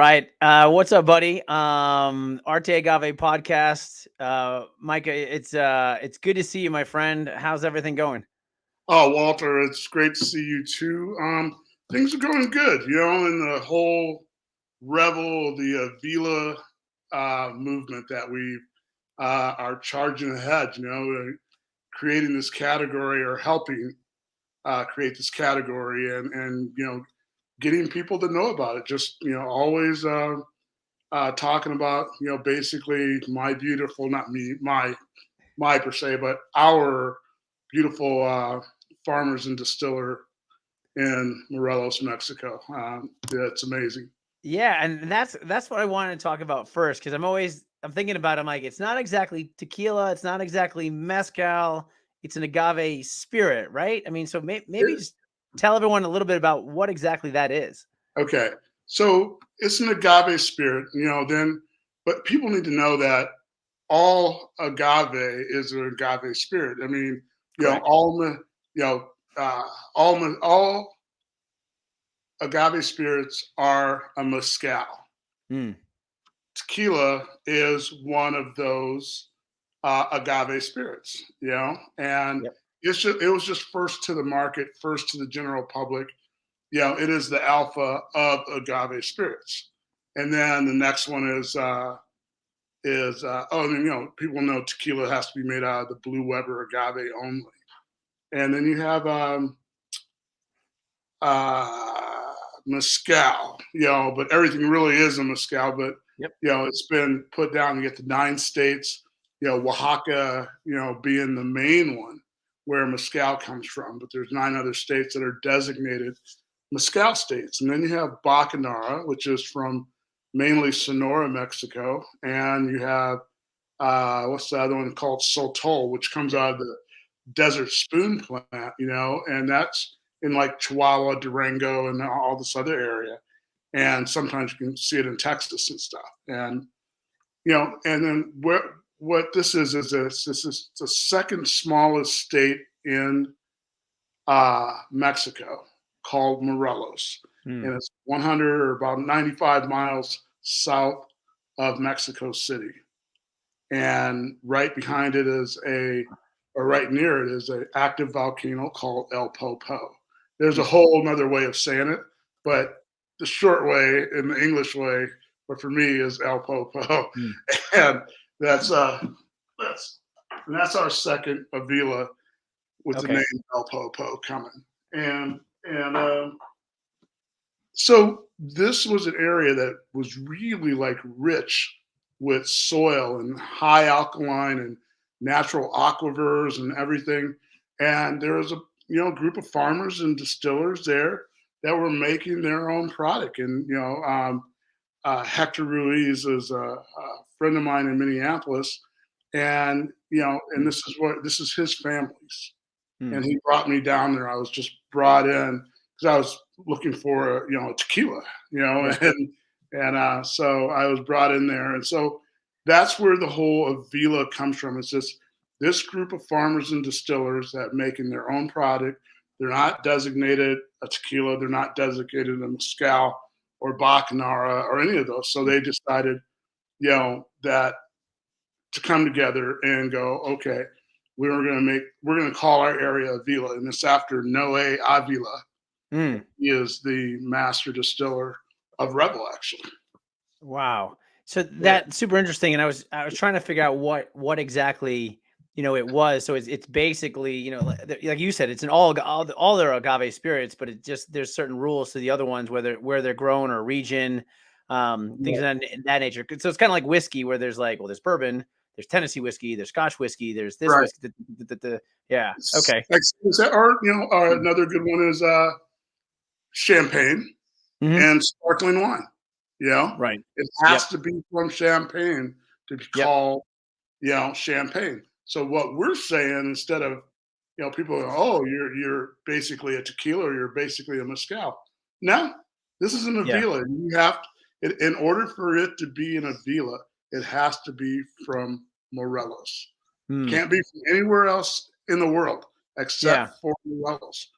right. What's up, buddy? Arte Agave podcast. Micah, it's good to see you, my friend. How's everything going? Oh, Walter, it's great to see you too. Things are going good, in the whole revel, the Avila movement that we are charging ahead, creating this category or helping create this category and getting people to know about it. Just, always talking about, basically my beautiful, not me, my per se, but our beautiful farmers and distiller in Morelos, Mexico. Yeah, it's amazing. Yeah, and that's what I wanted to talk about first because I'm thinking about it, I'm like, it's not exactly tequila, it's not exactly mezcal, it's an agave spirit, right? I mean, so maybe It- just tell everyone a little bit about what exactly that is. okay, so it's an agave spirit, but people need to know that all agave is an agave spirit. I mean, Correct. you know, all agave spirits are a mezcal. Mm, Tequila is one of those agave spirits, and yep. it was just first to the market, first to the general public. It is the alpha of agave spirits, and then the next one people know tequila has to be made out of the Blue Weber agave only, and then you have mezcal, but everything really is a mezcal. But Yep. it's been put down to get to 9 states. Oaxaca, being the main one where mezcal comes from. But there's 9 other states that are designated mezcal states, and then you have Bacanora, which is from mainly Sonora, Mexico, and you have what's the other one called Sotol, which comes Yep. out of the desert spoon plant, and that's in like Chihuahua, Durango, and all this other area. And sometimes you can see it in Texas and stuff. And and then what this is this is the second smallest state in Mexico, called Morelos, Mm, and it's 100 or about 95 miles south of Mexico City. And right behind it or right near it is an active volcano called El Popo. There's a mm, whole another way of saying it, but the short way in the English way, but for me is El Popo, mm. and that's uh that's that's our second Avila with the Okay. name El Popo coming, and so this was an area that was really like rich with soil and high alkaline and natural aquifers and everything. And there was a group of farmers and distillers there that were making their own product. And Hector Ruiz is a friend of mine in Minneapolis, and and Mm, this is his family's, mm. and he brought me down there. I was just brought in because I was looking for a tequila, Right. and so I was brought in there, and so that's where the whole Avila comes from. It's this group of farmers and distillers that making their own product. They're not designated a tequila. They're not designated a mezcal or bacanora or any of those. So they decided, that to come together and go, okay, we're gonna call our area Avila, and it's after Noe Avila. Mm. He is the master distiller of Rebel, actually. Wow. So Yeah. that's super interesting, and I was trying to figure out what exactly it was. So it's basically like you said, it's an all their agave spirits, but it just there's certain rules to the other ones, where they're grown or region, things of that nature. So it's kind of like whiskey, where there's like, well, there's bourbon, there's Tennessee whiskey, there's Scotch whiskey, there's this Right. whiskey. Yeah. Okay. Or another good one is champagne Hmm. and sparkling wine. Right. It Yep. has to be from Champagne to be Yep. called champagne. So what we're saying, instead of people go, oh, you're basically a tequila, or you're basically a mezcal. No, this is an Yeah. Avila. You have in order for it to be an Avila, it has to be from Morelos. Mm. Can't be from anywhere else in the world Yeah. except for Morelos.